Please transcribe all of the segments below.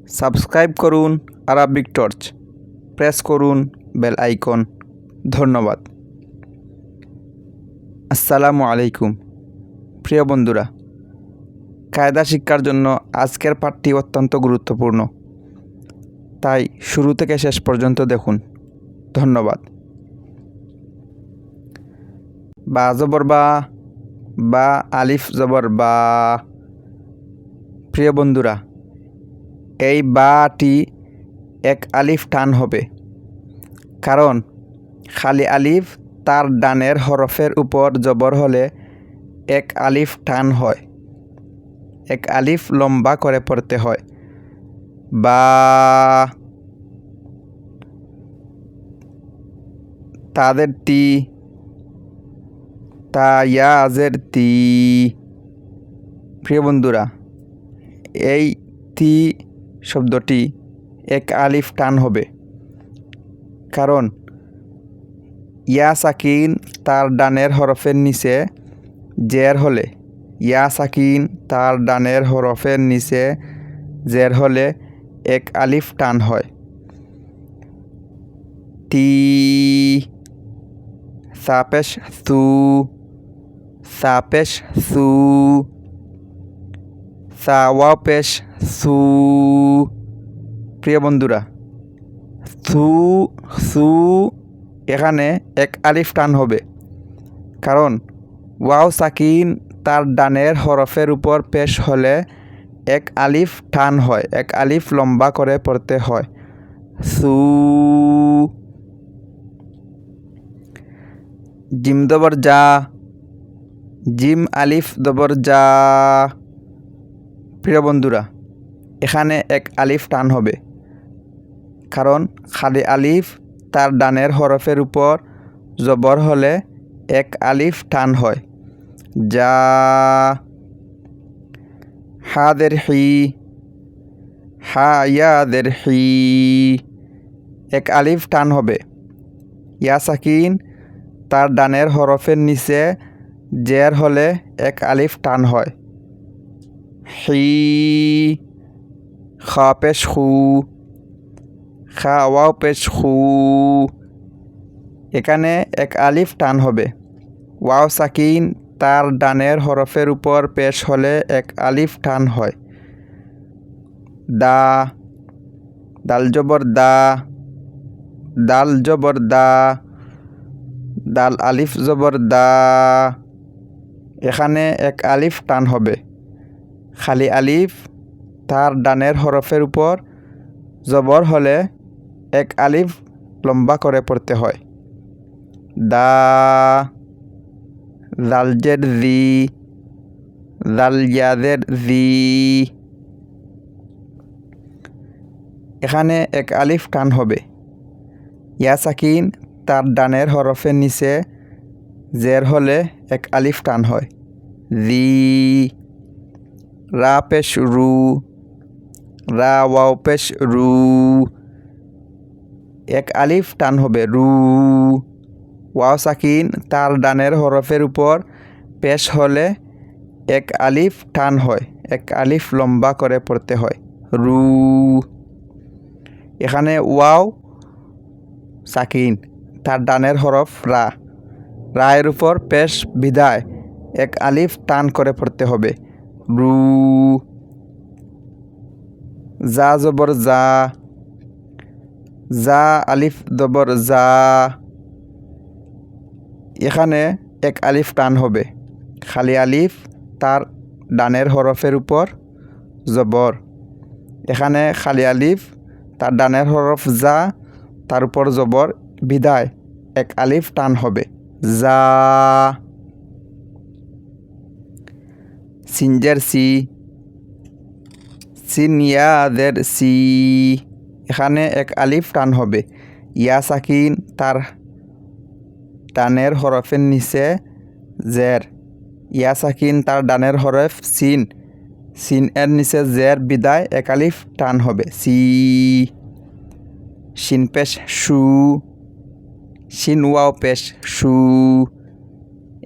Subscribe করুন Arabic torch, press করুন bell icon. ধন্যবাদ। আসসালামু আলাইকুম। প্রিয় বন্ধুরা, কায়দা শিক্ষার জন্য আজকের পাঠটি অত্যন্ত গুরুত্বপূর্ণ, তাই শুরু থেকে শেষ পর্যন্ত দেখুন। ধন্যবাদ। বা জবর বা আলিফ জবর বা। প্রিয় বন্ধুরা, এই বাটি এক আলিফ টান হবে, কারণ খালি আলিফ তার ডানের হরফের উপর জবর হলে এক আলিফ টান হয়, এক আলিফ লম্বা করে পড়তে হয়। বা তাদের তি, তা ইয়াজের তি। প্রিয় বন্ধুরা, এই তি শব্দটি এক আলিফ টান হবে, কারণ ইয়া সাকিন তার ডানের হরফের নিচে জের হলে, ইয়া সাকিন তার ডানের হরফের নিচে জের হলে এক আলিফ টান হয়। তি সাপেশ সু, সাপেশ সু, সাওয়াপেশ সু। প্রিয় বন্ধুরা, সু এখানে এক আলিফ টান হবে, কারণ ওয়াও সাকিন তার ডানের হরফের উপর পেশ হলে এক আলিফ টান হয়, এক আলিফ লম্বা করে পড়তে হয়। সু। জিম দবর যা, জিম আলিফ দবর যা। প্রিয় বন্ধুরা, এখানে এক আলিফ টান হবে, কারণ খালি আলিফ তার ডানের হরফের উপর জবর হলে এক আলিফ টান হয়। যা। হাদের হি, হা ইয়াদের হি, এক আলিফ টান হবে। ইয়া সাকিন তার ডানের হরফের নিচে জের হলে এক আলিফ টান হয়। হি। খা পেশ খু, খা ওয়াও পেশ খু, এখানে এক আলিফ টান হবে। ওয়াও সাকিন তার ডানের হরফের উপর পেশ হলে এক আলিফ টান হয়। দা, দাল জবর দা, দাল জবর দা, দাল আলিফ জবর দা, এখানে এক আলিফ টান হবে। খালি আলিফ তার ডানের হরফের উপর জবর হলে এক আলিফ লম্বা করে পড়তে হয়। দা, জালজের জি, জালজাদের জি, এখানে এক আলিফ টান হবে। ইয়া সাকিন তার ডানের হরফের নিচে জের হলে এক আলিফ টান হয়। জি। রা পেশ রু, রা ওয়াও পেশ রু, এক আলিফ টান হবে। রু। ওয়াও সাকিন তার ডানের হরফের উপর পেশ হলে এক আলিফ টান হয়, এক আলিফ লম্বা করে পড়তে হয়। রু। এখানে ওয়াও সাকিন তার ডানের হরফ রা, রায়ের উপর পেশ বিদায় এক আলিফ টান করে পড়তে হবে। রু। যা জবর যা, যা আলিফ জবর যা, এখানে এক আলিফ টান হবে। খালি আলিফ তার ডানের হরফের উপর জবর, এখানে খালি আলিফ তার ডানের হরফ যা, তার উপর জবর বিদায় এক আলিফ টান হবে। যা। সিনজের সি, সিনিয়াদের সি, এখানে এক আলিফ টান হবে। ইয়া সাকিন তার ডানের হরফের নিচে জের, ইয়া সাকিন তার ডানের হরফ সিন, সিন এর নিচে জের বিদায় এক আলিফ টান হবে। সি। শিন পেশ শু, শিন ওয়াও পেশ শু,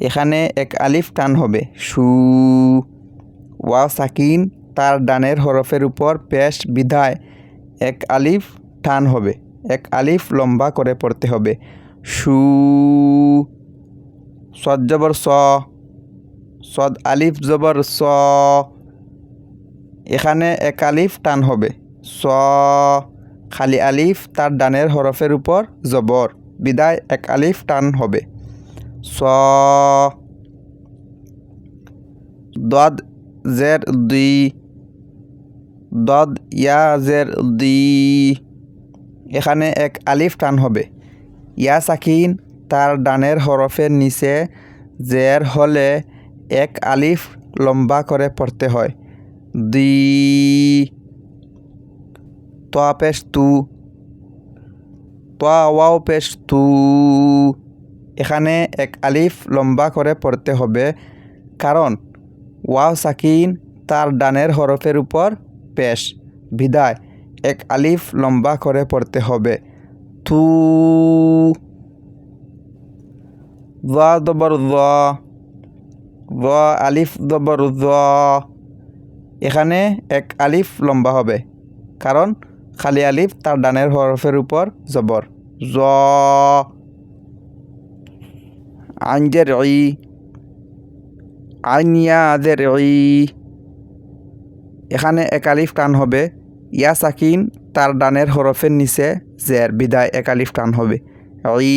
এখানে এক আলিফ টান হবে। শু। ওয়াও সাকিন তার ডানের হরফের উপর পেশ বিধায় এক আলিফ টান হবে, এক আলিফ লম্বা করে পড়তে হবে। সু, সদ জবর স, সদ আলিফ জবর স, এখানে এক আলিফ টান হবে। স, খালি আলিফ তার ডানের হরফের উপর জবর বিদায় এক আলিফ টান হবে। স, দদ জের দুই, দদ ইয়া জের দুই, এখানে এক আলিফ টান হবে। ইয়া সাকিন তার ডানের হরফের নিচে জের হলে এক আলিফ লম্বা করে পড়তে হয়। দুই, তোয়া পেশ তু, তোয়া ওয়াও পেশ তু, এখানে এক আলিফ লম্বা করে পড়তে হবে, কারণ ওয়াও সাকিন তার ডানের হরফের উপর পেশ বিদায় এক আলিফ লম্বা করে পড়তে হবে। তু, ওয়া জবর ওয়া, ওয়া আলিফ জবর ওয়া, এখানে এক আলিফ লম্বা হবে, কারণ খালি আলিফ তার ডানের হরফের উপর জবর। জ, আইন জের ই, আইন ইয়া জের ই, এখানে এক আলিফ টান হবে। ইয়া সাকিন তার ডানের হরফের নিচে জের বিদায় এক আলিফ টান হবে। ই,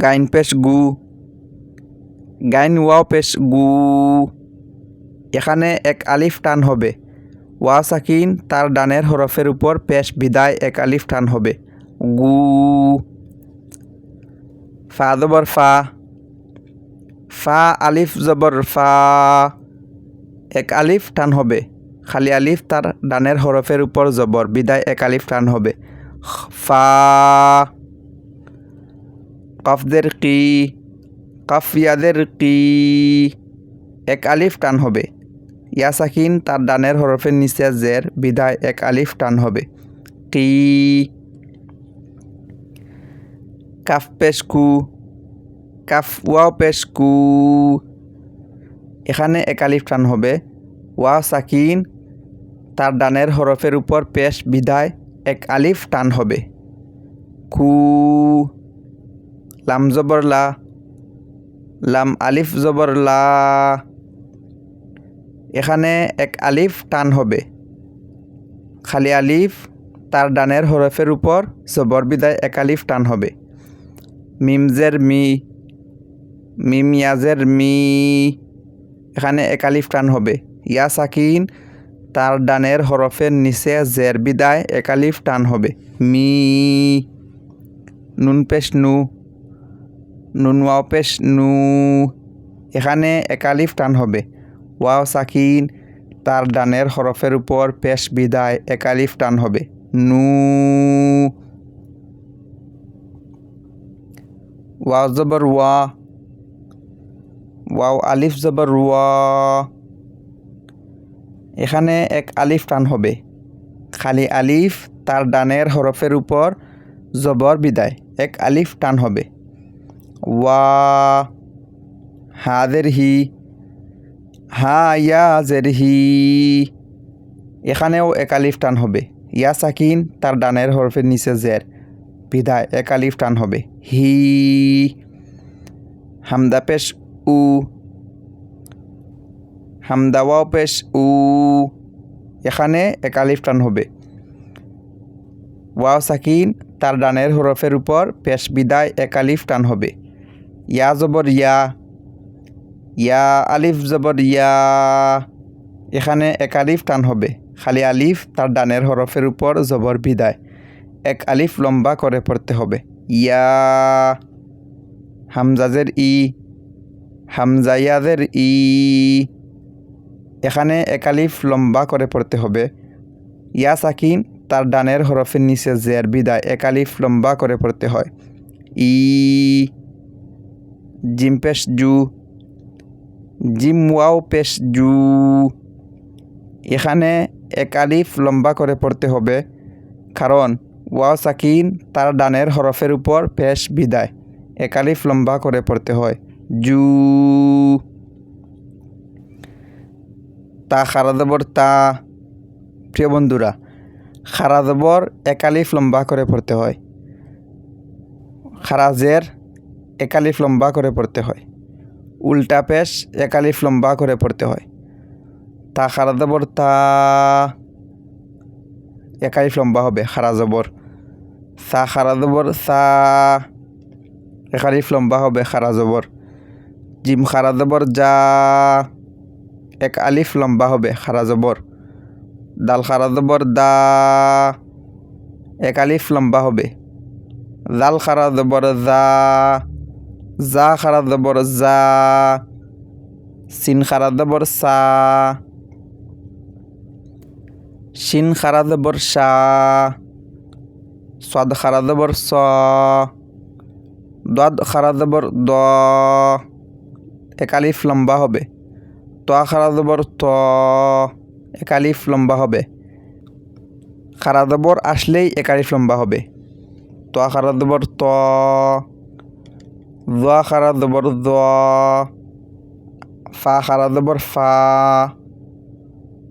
গাইন পেশ গু, গাইন ওয়াও পেশ গু, এখানে এক আলিফ টান হবে। ওয়া সাকিন তার ডানের হরফের উপর পেশ বিদায় এক আলিফ টান হবে। গু, ফা জবর ফা, ফা আলিফ জবর ফা, এক আলিফ টান হবে, খালি আলিফ তার ডানের হরফের উপর জবর বিদায় এক আলিফ টান হবে। ফা, কফদের কি, কফ ইয়াদের কি, এক আলিফ টান হবে। ইয়া সাকিন তার ডানের হরফের নিচে জের বিদায় এক আলিফ টান হবে। কি, কাফ পেশ কু, কাফ ওয়াও পেশ কু, এখানে এক আলিফ টান হবে। ওয়াও সাকিন তার ডানের হরফের উপর পেশ বিদায় এক আলিফ টান হবে। কু, লাম জবর লা, লাম আলিফ জবর লা, এখানে এক আলিফ টান হবে, খালি আলিফ তার ডানের হরফের উপর জবর বিদায় এক আলিফ টান হবে। মিম জের মি, মিম ইয়াজের মি, এখানে এক আলিফ টান হবে। ইয়া সাকিন তার ডানের হরফের নিচে জের বিদায় এক আলিফ টান হবে। মি, নুন পেশ নু, নুন ওয়াও পেশ নু, এখানে এক আলিফ টান হবে। ওয়াও সাকিন তার ডানের হরফের উপর পেশ বিদায় এক আলিফ টান হবে। নু, ওয়াও জবর ওয়া, ওয়াও আলিফ জবর ওয়া, এখানে এক আলিফ টান হবে, খালি আলিফ তার ডানের হরফের উপর জবর বিদায় এক আলিফ টান হবে। ওয়া, হাদের হি, হা ইয়া জের হি, এখানেও এক আলিফ টান হবে। ইয়া সাকিন তার ডানের হরফের নিচে জের বিদায় এক আলিফ টান হবে। হি, হামদা পেশ উ, হামদা ওয়াও পেশ উ, এখানে এক আলিফ টান হবে। ওয়াও সাকিন তার ডানের হরফের উপর পেশ বিদায় এক আলিফ টান হবে। ইয়া জবর ইয়া, ইয়া আলিফ জবর ইয়া, এখানে এক আলিফ টান হবে, খালি আলিফ তার ডানের হরফের উপর জবর বিদায় এক আলিফ লম্বা করে পড়তে হবে। ইয়া, হামজাজের ই, হামজা ইয়াদের ই, এখানে এক আলিফ লম্বা করে পড়তে হবে। ইয়া সাকিন তার ডানের হরফের নিচে জের বিদায় এক আলিফ লম্বা করে পড়তে হয়। ই, জিম পেশ জু, জিম ওয়াও পেশ জু, এখানে এক আলিফ লম্বা করে পড়তে হবে, কারণ ওয়াও সাকিন তার ডানের হরফের উপর পেশ বিদায় এক আলিফ লম্বা করে পড়তে হয়। জু, তা খারা জবর তা। প্রিয় বন্ধুরা, খারা জবর এক আলিফ লম্বা করে পড়তে হয়, খারাজের এক আলিফ লম্বা করে পড়তে হয়, উল্টা পেশ এক আলিফ লম্বা করে পড়তে হয়। তা খারা জবর তা, এক আলিফ লম্বা হবে খারা জবর। সা খারা জবর সা, এক আলিফ লম্বা হবে খারা জবর। জিম খারা জবর যা, এক আলিফ লম্বা হবে খারা জবর। দাল খারা জবর দা, এক আলিফ লম্বা হবে। জাল খারা জবর যা, যা খারা জবর যা। সিন খারা জবর সা, শিন খারা জবর শা। সাদ খারা জবর স, দাদ খারা জবর দ, এক আলিফ লম্বা হবে। ত খারা জবর ত, এক আলিফ লম্বা হবে। খারা জবর আসলেই এক আলিফ লম্বা হবে। ত খারা জবর ত, জ খারা জবর জ। ফা খারা জবর ফা,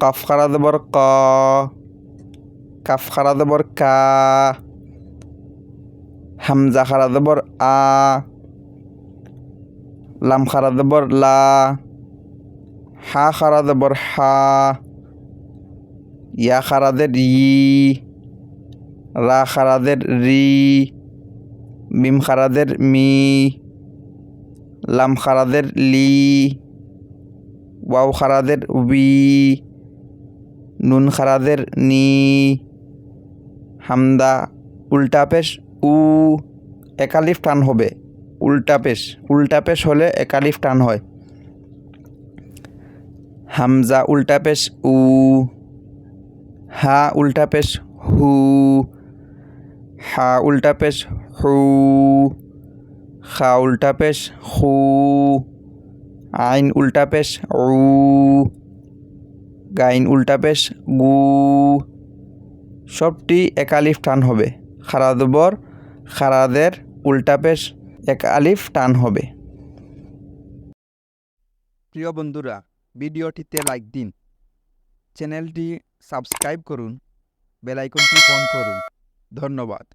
কাফ খারা জবর ক, কাফ খারা জবর কা। হামজা খারা জবর আ, লাম খারা জবর লা। হা খারা জবর হা, ইয়া খারাদের ই। রা খারাদের রি, মিম খারাদের মি। লাম খারাদের লি, ওয়াও খারাদের উই। নুন খারাদের নি। হামদা উল্টা পেশ উ, এক আলিফ টান হবে। উল্টা পেশ হলে এক আলিফ টান হয়। হামজা উল্টা পেশ উ, হা উল্টা পেশ হু, হা উল্টা পেশ হু, খা উল্টা পেশ হু, আইন উল্টা পেশ উ, গাইন উল্টা পেশ গু। সবটি এক আলিফ টান হবে। খারা জবর খারাদের উল্টা পেশ এক আলিফ টান হবে। প্রিয় বন্ধুরা, ভিডিওটিতে লাইক দিন, চ্যানেলটি সাবস্ক্রাইব করুন, বেল আইকনটি অন করুন। ধন্যবাদ।